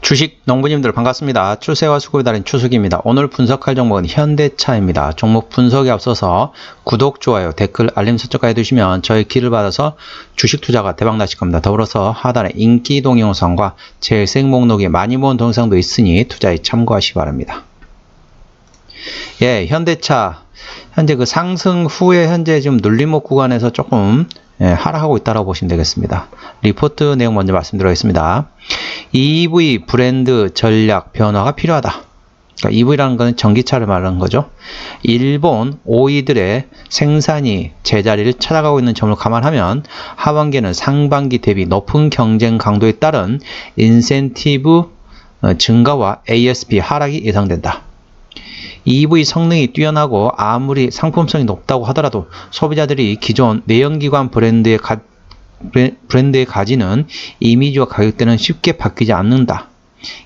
주식 농부님들 반갑습니다. 추세와 수급에 달인 추석입니다. 오늘 분석할 종목은 현대차입니다. 종목 분석에 앞서서 구독, 좋아요, 댓글, 알림 설정까지 해두시면 저의 길을 받아서 주식 투자가 대박나실 겁니다. 더불어서 하단에 인기 동영상과 재생 목록에 많이 모은 동영상도 있으니 투자에 참고하시기 바랍니다. 예, 현대차 현재 그 상승 후에 현재 지금 눌림목 구간에서 조금 하락하고 있다고 보시면 되겠습니다. 리포트 내용 먼저 말씀드리겠습니다. EV 브랜드 전략 변화가 필요하다. 그러니까 EV라는 것은 전기차를 말하는 거죠. 일본 OE들의 생산이 제자리를 찾아가고 있는 점을 감안하면 하반기에는 상반기 대비 높은 경쟁 강도에 따른 인센티브 증가와 ASP 하락이 예상된다. EV 성능이 뛰어나고 아무리 상품성이 높다고 하더라도 소비자들이 기존 내연기관 브랜드에 가지는 이미지와 가격대는 쉽게 바뀌지 않는다.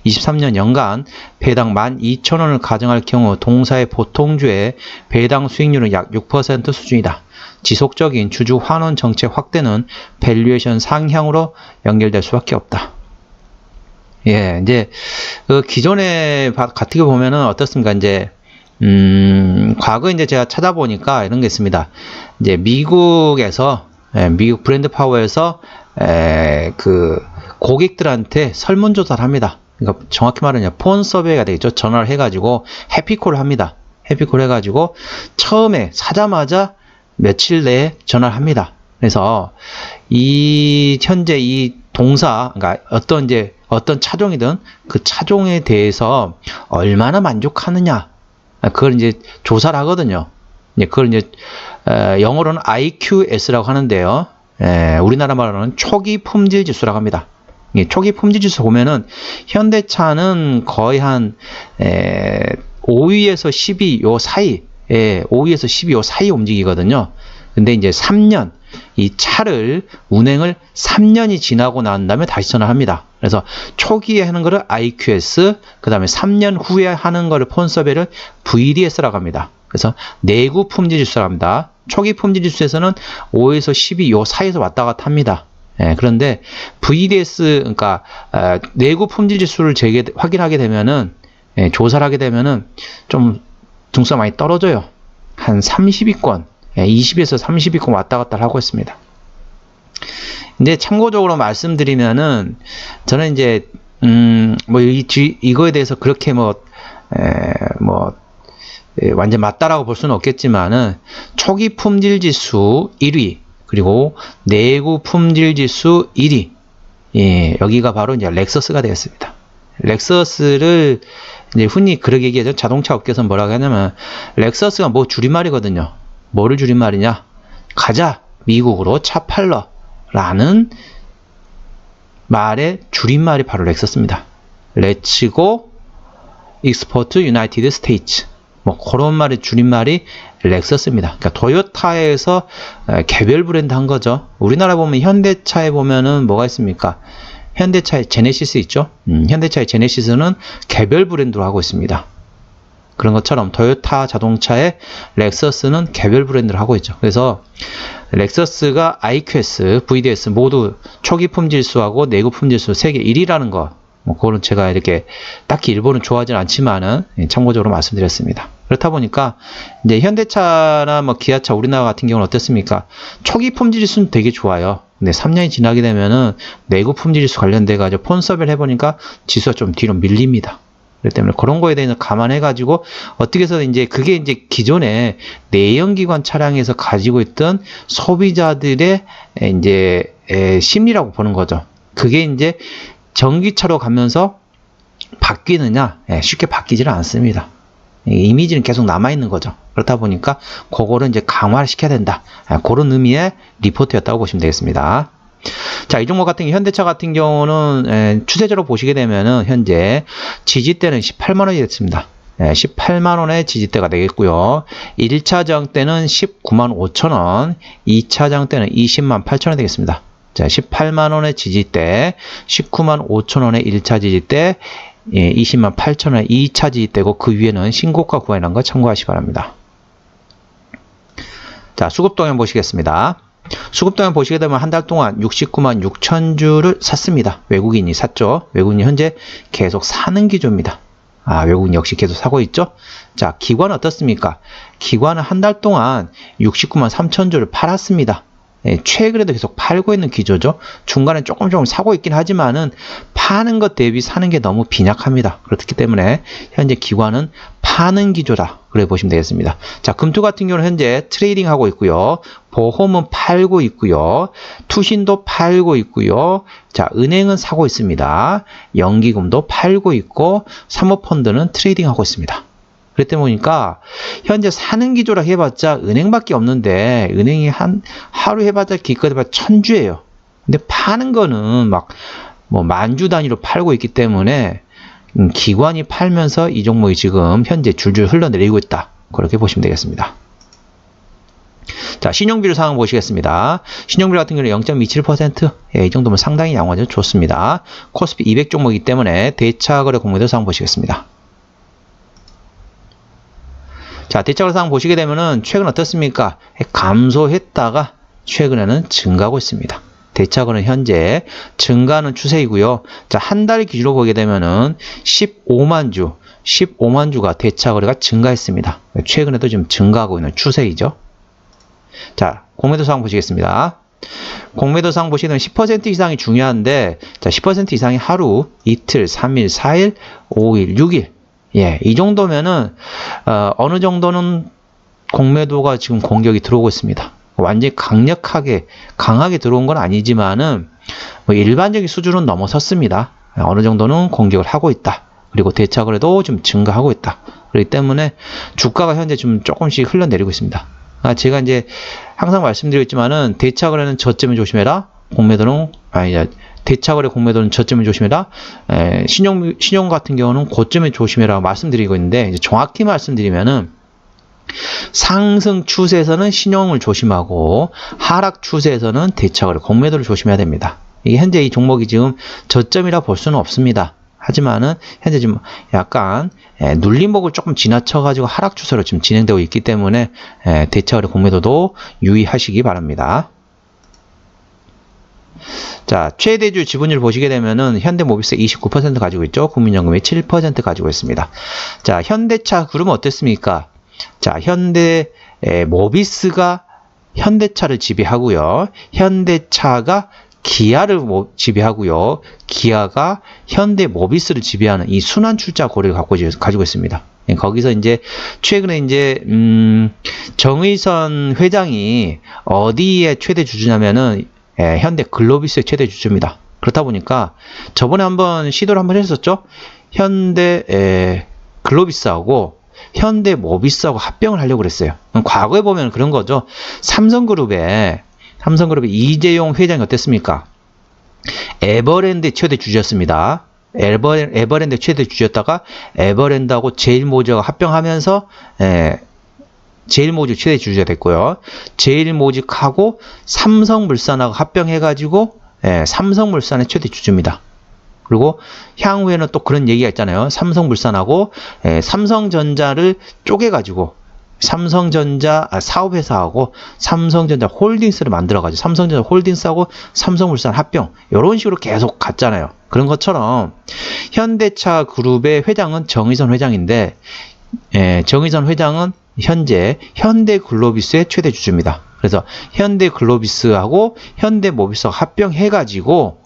23년 연간 배당 12,000원을 가정할 경우 동사의 보통주의 배당 수익률은 약 6% 수준이다. 지속적인 주주 환원 정책 확대는 밸류에이션 상향으로 연결될 수밖에 없다. 예, 이제 기존에 같은 거 보면은 어떻습니까? 이제 과거 이제 제가 찾아보니까 이런 게 있습니다. 이제 미국에서 미국 브랜드 파워에서 그 고객들한테 설문조사를 합니다. 그러니까 정확히 말하면 폰 서베이가 되겠죠. 전화를 해가지고 해피콜을 합니다. 해피콜 해가지고 처음에 사자마자 며칠 내에 전화를 합니다. 그래서 현재 이 동사, 그러니까 어떤 차종이든 그 차종에 대해서 얼마나 만족하느냐, 그걸 이제 조사를 하거든요. 그걸 이제 영어로는 IQS라고 하는데요. 우리나라 말로는 초기 품질 지수라고 합니다. 초기 품질 지수 보면은 현대차는 거의 한 5위에서 10위 요 사이, 5위에서 10위 요 사이 움직이거든요. 근데 이제 3년, 이 차를 운행을 3년이 지나고 난 다음에 다시 전화합니다. 그래서 초기에 하는 거를 IQS, 그 다음에 3년 후에 하는 거를 폰서베이를 VDS라고 합니다. 그래서 내구 품질 지수라고 합니다. 초기 품질 지수에서는 5에서 12 요 사이에서 왔다 갔다 합니다. 그런데 VDS, 그러니까 내구 품질 지수를 확인하게 되면은, 조사를 하게 되면은 좀 등수가 많이 떨어져요. 한 30위권, 20에서 30위권 왔다 갔다 하고 있습니다. 근데 참고적으로 말씀드리면은 저는 이제 이거에 대해서 그렇게 완전 맞다라고 볼 수는 없겠지만은 초기 품질 지수 1위 그리고 내구 품질 지수 1위, 여기가 바로 이제 렉서스가 되겠습니다. 렉서스를 이제 흔히 그렇게 얘기하죠. 자동차 업계에서 뭐라고 하냐면 렉서스가 뭐 줄임말이거든요. 뭐를 줄임말이냐? 가자 미국으로 차 팔러 라는 말의 줄임말이 바로 렉서스입니다. Let's go export United States. 뭐 그런 말의 줄임말이 렉서스입니다. 그러니까 토요타에서 개별 브랜드 한 거죠. 우리나라 보면 현대차에 보면은 뭐가 있습니까? 현대차의 제네시스 있죠. 현대차의 제네시스는 개별 브랜드로 하고 있습니다. 그런 것처럼 토요타 자동차의 렉서스는 개별 브랜드를 하고 있죠. 그래서 렉서스가 IQS, VDS 모두 초기 품질수하고 내구 품질수 세계 1위라는 거, 그거는 제가 이렇게 딱히 일본은 좋아하진 않지만은 참고적으로 말씀드렸습니다. 그렇다 보니까 이제 현대차나 기아차 우리나라 같은 경우는 어떻습니까? 초기 품질지수는 되게 좋아요. 근데 3년이 지나게 되면은 내구 품질지수 관련돼 가지고 폰 서베이를 해보니까 지수가 좀 뒤로 밀립니다. 그렇기 때문에 그런 거에 대해서 감안해가지고 어떻게 해서 이제 그게 이제 기존에 내연기관 차량에서 가지고 있던 소비자들의 이제 심리라고 보는 거죠. 그게 이제 전기차로 가면서 바뀌느냐? 쉽게 바뀌지는 않습니다. 이미지는 계속 남아있는 거죠. 그렇다 보니까 그거를 이제 강화를 시켜야 된다. 그런 의미의 리포트였다고 보시면 되겠습니다. 자, 이 종목 같은 경우, 현대차 같은 경우는 추세적으로 보시게 되면은 현재 지지대는 18만원이 됐습니다. 18만원의 지지대가 되겠고요. 1차장 때는 19만 5천원, 2차장 때는 20만 8천원 되겠습니다. 자, 18만원의 지지대, 19만 5천원의 1차 지지대, 20만 8천원의 2차 지지대고 그 위에는 신고가 구간이라는 거 참고하시기 바랍니다. 자, 수급 동향 보시겠습니다. 수급동향 보시게 되면 한 달 동안 69만 6천 주를 샀습니다. 외국인이 샀죠. 외국인이 현재 계속 사는 기조입니다. 외국인 역시 계속 사고 있죠. 자, 기관은 어떻습니까? 기관은 한 달 동안 69만 3천 주를 팔았습니다. 최근에도 계속 팔고 있는 기조죠. 중간에 조금 사고 있긴 하지만은 파는 것 대비 사는 게 너무 빈약합니다. 그렇기 때문에 현재 기관은 파는 기조다. 그래 보시면 되겠습니다. 자, 금투 같은 경우는 현재 트레이딩 하고 있고요. 보험은 팔고 있고요. 투신도 팔고 있고요. 자, 은행은 사고 있습니다. 연기금도 팔고 있고 사모펀드는 트레이딩 하고 있습니다. 그랬다 보니까 현재 사는 기조라 해봤자 은행밖에 없는데 은행이 하루 해봤자 기껏 해봤자 1000주예요. 근데 파는 거는 막 뭐 만주 단위로 팔고 있기 때문에 기관이 팔면서 이 종목이 지금 현재 줄줄 흘러내리고 있다. 그렇게 보시면 되겠습니다. 자, 신용비율 상황 보시겠습니다. 신용비율 같은 경우는 0.27%. 이 정도면 상당히 양호하죠. 좋습니다. 코스피 200 종목이기 때문에 대차거래 공모들 상황 보시겠습니다. 자, 대차거래 상황 보시게 되면은 최근 어떻습니까? 감소했다가 최근에는 증가하고 있습니다. 대차거래는 현재 증가하는 추세이고요. 자, 한 달 기준으로 보게 되면은 15만 주가 대차거래가 증가했습니다. 최근에도 지금 증가하고 있는 추세이죠. 자, 공매도 상황 보시겠습니다. 공매도 상황 보시게 되면 10% 이상이 중요한데, 자, 10% 이상이 하루, 이틀, 3일, 4일, 5일, 6일. 이 정도면은, 어느 정도는 공매도가 지금 공격이 들어오고 있습니다. 완전히 강하게 들어온 건 아니지만은, 뭐 일반적인 수준은 넘어섰습니다. 어느 정도는 공격을 하고 있다. 그리고 대차거래도 좀 증가하고 있다. 그렇기 때문에 주가가 현재 좀 조금씩 흘러내리고 있습니다. 제가 이제 항상 말씀드리고 있지만은 대차거래는 저점을 조심해라. 대차거래 공매도는 저점을 조심해라. 신용 같은 경우는 고점을 조심해라 말씀드리고 있는데, 이제 정확히 말씀드리면은 상승 추세에서는 신용을 조심하고 하락 추세에서는 대차거래 공매도를 조심해야 됩니다. 이게 현재 이 종목이 지금 저점이라 볼 수는 없습니다. 하지만은 현재 지금 약간 눌림목을 조금 지나쳐가지고 하락 추세로 지금 진행되고 있기 때문에 대차거래 공매도도 유의하시기 바랍니다. 자, 최대주 지분율 보시게 되면은 현대모비스 29% 가지고 있죠. 국민연금이 7% 가지고 있습니다. 자, 현대차 그룹은 어땠습니까? 자, 모비스가 현대차를 지배하고요. 현대차가 기아를 지배하고요. 기아가 현대모비스를 지배하는 이 순환 출자 고리를 가지고 있습니다. 거기서 이제 최근에 이제 정의선 회장이 어디에 최대 주주냐면은 현대글로비스의 최대 주주입니다. 그렇다 보니까 저번에 한번 시도를 한번 했었죠. 현대글로비스하고 현대모비스하고 합병을 하려고 그랬어요. 과거에 보면 그런 거죠. 삼성그룹의 이재용 회장이 어땠습니까? 에버랜드 최대 주주였습니다. 에버랜드 최대 주주였다가 에버랜드하고 제일모직하고 합병하면서 제일모직 최대 주주가 됐고요. 제일모직하고 삼성물산하고 합병해가지고 삼성물산의 최대 주주입니다. 그리고 향후에는 또 그런 얘기가 있잖아요. 삼성물산하고 삼성전자를 쪼개가지고 삼성전자 사업회사하고 삼성전자 홀딩스를 만들어가지고 삼성전자 홀딩스하고 삼성물산 합병 이런 식으로 계속 갔잖아요. 그런 것처럼 현대차 그룹의 회장은 정의선 회장인데 정의선 회장은 현재 현대글로비스의 최대 주주입니다. 그래서 현대글로비스하고 현대모비스하고 합병해가지고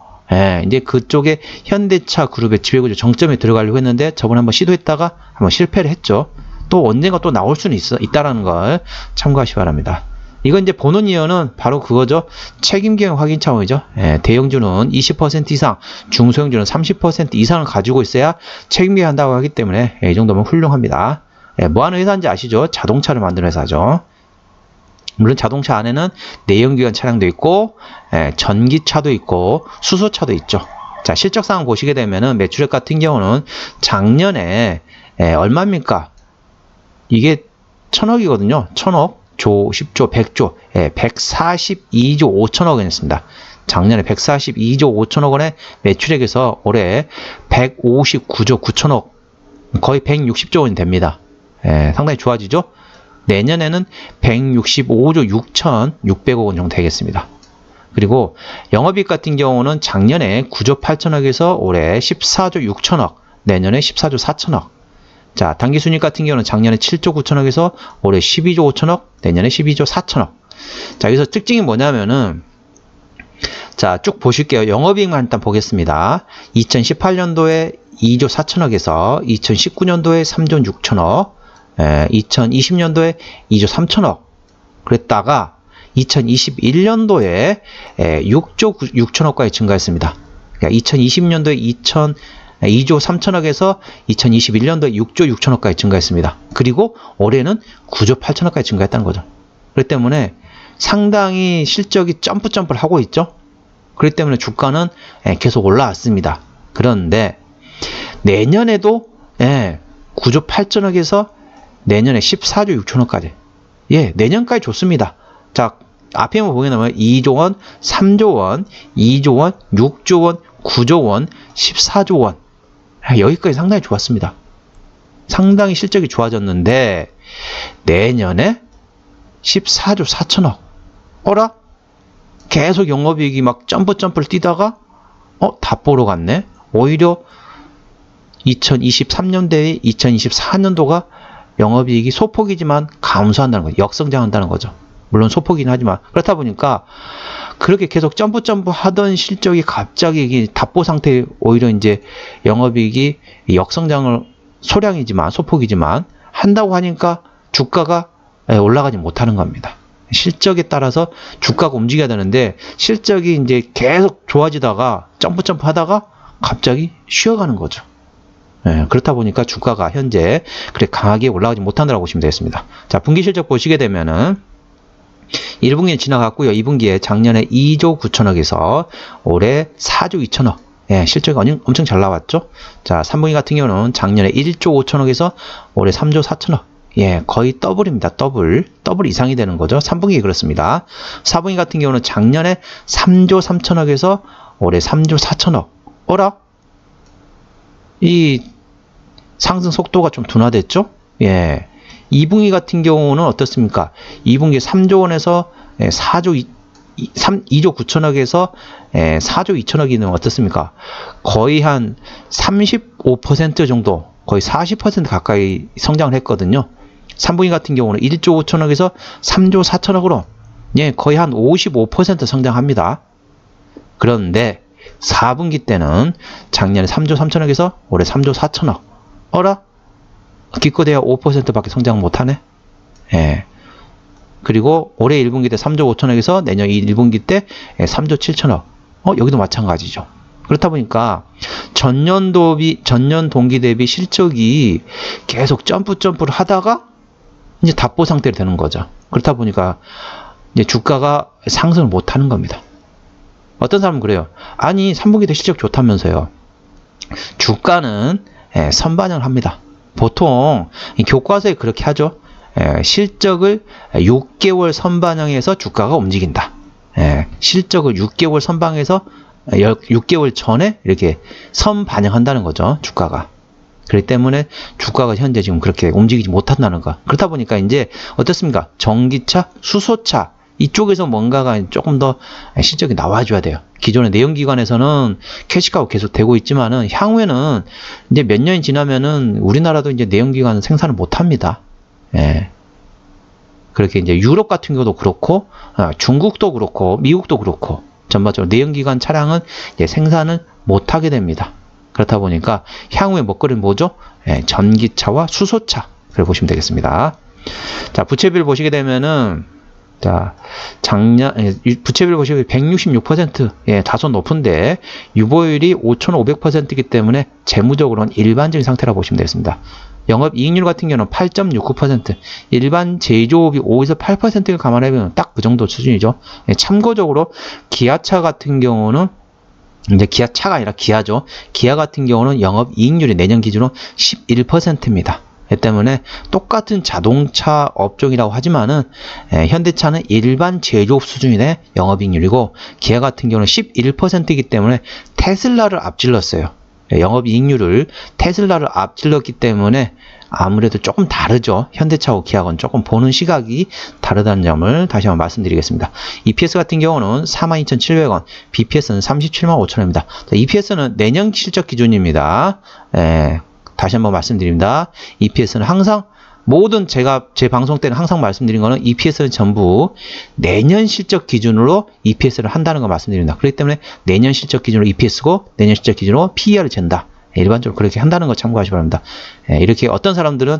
이제 그쪽에 현대차 그룹의 지배구조 정점에 들어가려고 했는데 저번에 한번 시도했다가 한번 실패를 했죠. 또 언젠가 또 나올 수는 있다라는 걸 참고하시기 바랍니다. 이건 이제 보는 이유는 바로 그거죠. 책임경영 확인 차원이죠. 대형주는 20% 이상, 중소형주는 30% 이상을 가지고 있어야 책임경영 한다고 하기 때문에 이 정도면 훌륭합니다. 뭐 하는 회사인지 아시죠? 자동차를 만드는 회사죠. 물론 자동차 안에는 내연기관 차량도 있고 전기차도 있고 수소차도 있죠. 자, 실적 상황 보시게 되면은 매출액 같은 경우는 작년에 얼마입니까? 이게 1000억이거든요. 1000억, 조, 10조, 100조, 142조 5천억 원이었습니다. 작년에 142조 5천억 원의 매출액에서 올해 159조 9천억, 거의 160조 원이 됩니다. 상당히 좋아지죠? 내년에는 165조 6,600억 원 정도 되겠습니다. 그리고 영업이익 같은 경우는 작년에 9조 8천억에서 올해 14조 6천억, 내년에 14조 4천억. 자, 당기순이익 같은 경우는 작년에 7조 9천억에서 올해 12조 5천억, 내년에 12조 4천억. 자, 여기서 특징이 뭐냐면은, 자, 쭉 보실게요. 영업이익만 일단 보겠습니다. 2018년도에 2조 4천억에서 2019년도에 3조 6천억, 2020년도에 2조 3천억. 그랬다가 2021년도에 6조 6천억까지 증가했습니다. 그러니까 2020년도에 2조 3천억에서 2021년도에 6조 6천억까지 증가했습니다. 그리고 올해는 9조 8천억까지 증가했다는 거죠. 그렇기 때문에 상당히 실적이 점프를 하고 있죠. 그렇기 때문에 주가는 계속 올라왔습니다. 그런데 내년에도 9조 8천억에서 내년에 14조 6천억까지, 내년까지 좋습니다. 자, 앞에 한번 보게 되면 2조 원, 3조 원, 2조 원, 6조 원, 9조 원, 14조 원. 여기까지 상당히 좋았습니다. 상당히 실적이 좋아졌는데 내년에 14조 4천억. 어라? 계속 영업이익이 막 점프를 뛰다가 다 보러 갔네. 오히려 2023년대에 2024년도가 영업이익이 소폭이지만 감소한다는 거죠. 역성장한다는 거죠. 물론 소폭이긴 하지만 그렇다 보니까 그렇게 계속 점프 하던 실적이 갑자기 답보 상태에 오히려 이제 영업이익이 역성장을 소량이지만 소폭이지만 한다고 하니까 주가가 올라가지 못하는 겁니다. 실적에 따라서 주가가 움직여야 되는데 실적이 이제 계속 좋아지다가 점프 하다가 갑자기 쉬어가는 거죠. 그렇다 보니까 주가가 현재 그렇게 강하게 올라가지 못한다고 보시면 되겠습니다. 자, 분기 실적 보시게 되면은 1분기는 지나갔고요. 2분기에 작년에 2조 9천억에서 올해 4조 2천억. 실적이 엄청 잘 나왔죠. 자, 3분기 같은 경우는 작년에 1조 5천억에서 올해 3조 4천억. 거의 더블입니다. 더블 이상이 되는 거죠. 3분기 그렇습니다. 4분기 같은 경우는 작년에 3조 3천억에서 올해 3조 4천억. 어라? 이 상승 속도가 좀 둔화됐죠? 2분기 같은 경우는 어떻습니까? 2분기 3조 원에서 2조 9천억에서 4조 2천억이 는 어떻습니까? 거의 한 35% 정도, 거의 40% 가까이 성장을 했거든요. 3분기 같은 경우는 1조 5천억에서 3조 4천억으로 거의 한 55% 성장합니다. 그런데 4분기 때는 작년에 3조 3천억에서 올해 3조 4천억. 어라? 기껏해야 5%밖에 성장 못하네. 그리고 올해 1분기 때 3조 5천억에서 내년 1분기 때 3조 7천억. 여기도 마찬가지죠. 그렇다 보니까 전년 동기 대비 실적이 계속 점프를 하다가 이제 답보 상태로 되는 거죠. 그렇다 보니까 이제 주가가 상승을 못 하는 겁니다. 어떤 사람은 그래요. 아니, 3분기 때 실적 좋다면서요. 주가는 선반영을 합니다. 보통 교과서에 그렇게 하죠. 실적을 6개월 선반영해서 주가가 움직인다. 실적을 6개월 선반영해서 6개월 전에 이렇게 선반영한다는 거죠. 주가가. 그렇기 때문에 주가가 현재 지금 그렇게 움직이지 못한다는 거. 그렇다 보니까 이제 어떻습니까? 전기차, 수소차 이쪽에서 뭔가가 조금 더 실적이 나와줘야 돼요. 기존의 내연기관에서는 캐시카우 계속 되고 있지만은 향후에는 이제 몇 년이 지나면은 우리나라도 이제 내연기관 생산을 못 합니다. 그렇게 이제 유럽 같은 경우도 그렇고, 중국도 그렇고, 미국도 그렇고, 전반적으로 내연기관 차량은 이제 생산을 못 하게 됩니다. 그렇다 보니까 향후의 먹거리는 뭐죠? 전기차와 수소차. 그걸 보시면 되겠습니다. 자, 부채비율 보시게 되면은 자, 부채비율 보시면 166%, 다소 높은데, 유보율이 5,500%이기 때문에 재무적으로는 일반적인 상태라고 보시면 되겠습니다. 영업이익률 같은 경우는 8.69%, 일반 제조업이 5에서 8%를 감안하면 딱 그 정도 수준이죠. 참고적으로, 기아차 같은 경우는, 이제 기아차가 아니라 기아죠. 기아 같은 경우는 영업이익률이 내년 기준으로 11%입니다. 때문에 똑같은 자동차 업종이라고 하지만은 현대차는 일반 제조업 수준의 영업이익률이고 기아 같은 경우는 11%이기 때문에 테슬라를 앞질렀어요. 영업이익률을 테슬라를 앞질렀기 때문에 아무래도 조금 다르죠. 현대차하고 기아하고는 조금 보는 시각이 다르다는 점을 다시 한번 말씀드리겠습니다. EPS 같은 경우는 42,700원, BPS는 375,000원입니다. EPS는 내년 실적 기준입니다. 다시 한번 말씀드립니다. EPS는 항상 모든 제가 제 방송 때는 항상 말씀드린 거는 EPS는 전부 내년 실적 기준으로 EPS를 한다는 거 말씀드립니다. 그렇기 때문에 내년 실적 기준으로 EPS고 내년 실적 기준으로 PER을 잰다. 일반적으로 그렇게 한다는 거 참고하시기 바랍니다. 이렇게 어떤 사람들은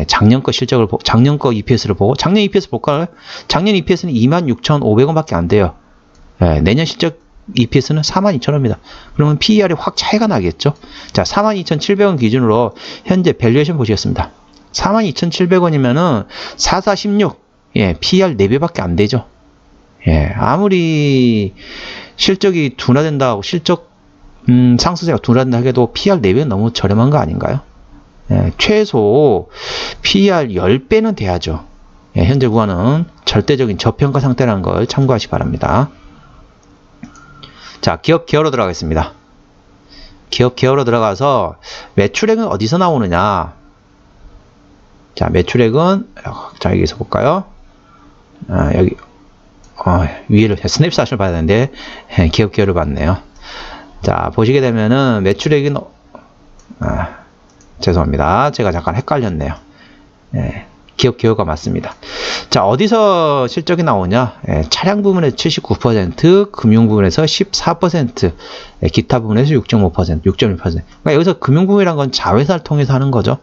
작년 거 실적을 작년 거 EPS를 보고 작년 EPS 볼까요? 작년 EPS는 26,500원밖에 안 돼요. 내년 실적 EPS는 42,000원입니다. 그러면 PER이 확 차이가 나겠죠. 자, 42,700원 기준으로 현재 밸류에이션 보시겠습니다. 42,700원이면은 4416, PER 4배밖에 안 되죠. 아무리 실적이 둔화된다고 실적 상승세가 둔화된다 해도 PER 4배는 너무 저렴한 거 아닌가요? 최소 PER 10배는 돼야죠. 현재 구간은 절대적인 저평가 상태라는 걸 참고하시기 바랍니다. 자, 기업 기어로 들어가겠습니다. 기업 기어로 들어가서 매출액은 어디서 나오느냐? 자, 매출액은 자, 여기서 볼까요? 여기 위를 스냅샷을 봐야 되는데 기업 기어를 봤네요. 자, 보시게 되면은 매출액은 죄송합니다. 제가 잠깐 헷갈렸네요. 기업 기여가 맞습니다. 자, 어디서 실적이 나오냐? 차량 부분에서 79%, 금융 부분에서 14%, 기타 부분에서 6.5%, 6.1%. 그러니까 여기서 금융 부분이란 건 자회사를 통해서 하는 거죠.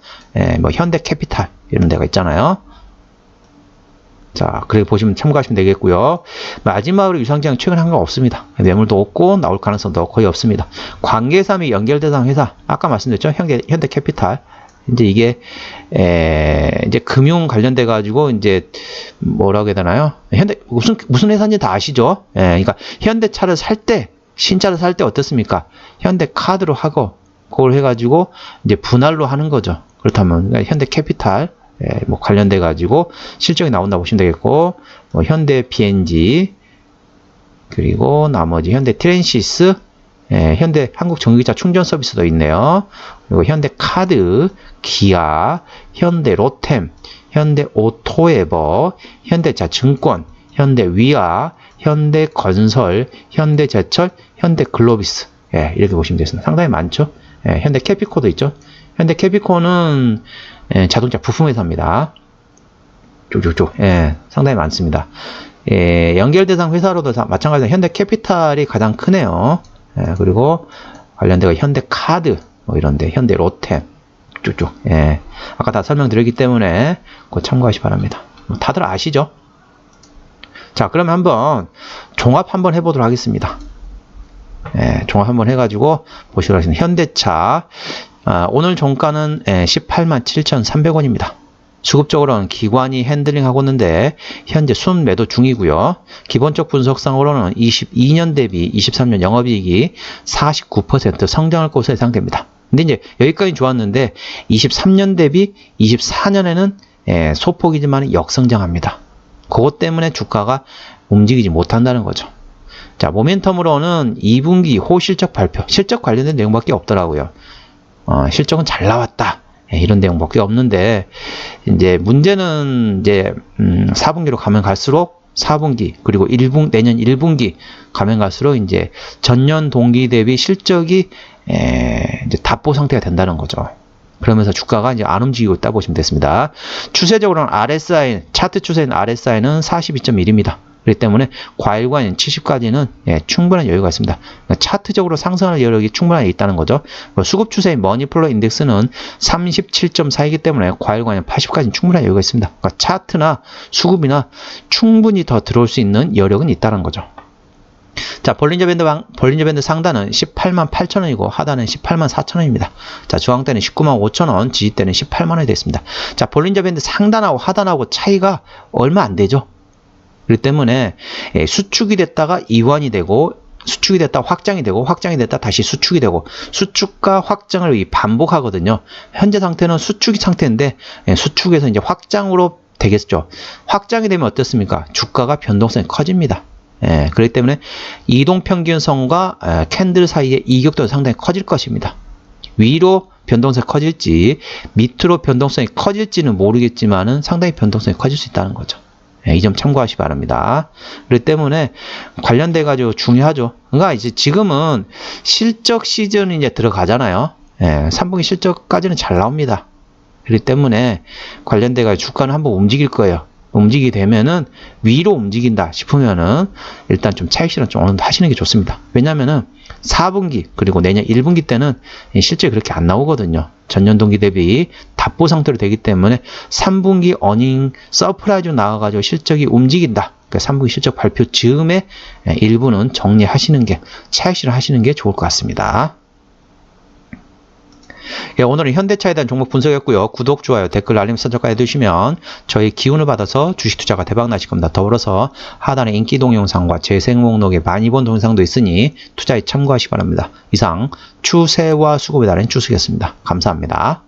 뭐 현대캐피탈 이런 데가 있잖아요. 자, 그렇게 보시면 참고하시면 되겠고요. 마지막으로 유상증은 최근 한 거 없습니다. 매물도 없고 나올 가능성도 거의 없습니다. 관계사 및 연결대상 회사 아까 말씀드렸죠. 현대캐피탈. 이제 이게 이제 금융 관련돼 가지고 이제 뭐라고 해야 되나요? 현대 무슨 회사인지 다 아시죠? 그러니까 현대차를 살 때 신차를 살 때 어떻습니까? 현대카드로 하고 그걸 해가지고 이제 분할로 하는 거죠. 그렇다면 그러니까 현대캐피탈 뭐 관련돼 가지고 실적이 나온다고 보시면 되겠고, 뭐 현대 PNG 그리고 나머지 현대 트랜시스, 현대 한국 전기차 충전 서비스도 있네요. 그리고 현대 카드, 기아, 현대 로템, 현대 오토에버, 현대차 증권, 현대 위아, 현대 건설, 현대 제철, 현대 글로비스. 이렇게 보시면 되겠습니다. 상당히 많죠. 현대 캐피코도 있죠. 현대 캐피코는 자동차 부품 회사입니다. 쭉쭉쭉. 상당히 많습니다. 연결 대상 회사로도 마찬가지로 현대 캐피탈이 가장 크네요. 그리고 관련돼가 현대 카드 뭐 이런데 현대 로템 쭉쭉. 아까 다 설명드렸기 때문에 그거 참고하시기 바랍니다. 다들 아시죠? 자, 그러면 한번 종합 한번 해보도록 하겠습니다. 종합 한번 해가지고 보시도록 하겠습니다. 현대차 오늘 종가는 187,300원입니다. 수급적으로는 기관이 핸들링하고 있는데 현재 순매도 중이고요. 기본적 분석상으로는 22년 대비 23년 영업이익이 49% 성장할 것으로 예상됩니다. 근데 이제 여기까지 좋았는데 23년 대비 24년에는 소폭이지만 역성장합니다. 그것 때문에 주가가 움직이지 못한다는 거죠. 자, 모멘텀으로는 2분기 호실적 발표, 실적 관련된 내용밖에 없더라고요. 실적은 잘 나왔다. 이런 내용밖에 없는데, 이제 문제는 이제 4분기로 가면 갈수록 4분기 그리고 내년 1분기 가면 갈수록 이제 전년 동기 대비 실적이 이제 답보 상태가 된다는 거죠. 그러면서 주가가 이제 안 움직이고 있다 보시면 됐습니다. 추세적으로는 RSI, 차트 추세인 RSI는 42.1입니다. 그렇기 때문에 과일관인 70까지는 충분한 여유가 있습니다. 그러니까 차트적으로 상승할 여력이 충분하게 있다는 거죠. 수급 추세인 머니플로 인덱스는 37.4이기 때문에 과일관인 80까지는 충분한 여유가 있습니다. 그러니까 차트나 수급이나 충분히 더 들어올 수 있는 여력은 있다는 거죠. 자, 볼린저 밴드 상단은 188,000원이고 하단은 184,000원입니다. 자, 저항대는 195,000원, 지지대는 180,000원이 됐습니다. 자, 볼린저 밴드 상단하고 하단하고 차이가 얼마 안 되죠. 그렇기 때문에 수축이 됐다가 이완이 되고 수축이 됐다 확장이 되고 확장이 됐다 다시 수축이 되고 수축과 확장을 반복하거든요. 현재 상태는 수축 상태인데 수축에서 이제 확장으로 되겠죠. 확장이 되면 어떻습니까? 주가가 변동성이 커집니다. 그렇기 때문에 이동평균선과 캔들 사이의 이격도 상당히 커질 것입니다. 위로 변동성이 커질지 밑으로 변동성이 커질지는 모르겠지만은 상당히 변동성이 커질 수 있다는 거죠. 이 점 참고하시기 바랍니다. 그렇기 때문에 관련돼 가지고 중요하죠. 그러니까 이제 지금은 실적 시즌이 이제 들어가잖아요. 3분기 실적까지는 잘 나옵니다. 그렇기 때문에 관련돼 가지고 주가는 한번 움직일 거예요. 움직이게 되면은 위로 움직인다 싶으면은 일단 좀 차익 실현 좀 어느 정도 하시는 게 좋습니다. 왜냐면은 4분기 그리고 내년 1분기 때는 실적이 그렇게 안 나오거든요. 전년 동기 대비 답보 상태로 되기 때문에 3분기 어닝 서프라이즈로 나와가지고 실적이 움직인다. 그러니까 3분기 실적 발표 즈음에 일부는 정리하시는 게 차익 실현 하시는 게 좋을 것 같습니다. 오늘은 현대차에 대한 종목 분석했고요. 구독, 좋아요, 댓글, 알림 설정까지 해두시면 저희 기운을 받아서 주식 투자가 대박 나실 겁니다. 더불어서 하단에 인기 동영상과 재생 목록에 많이 본 동영상도 있으니 투자에 참고하시기 바랍니다. 이상 추세와 수급에 따른 주식이었습니다. 감사합니다.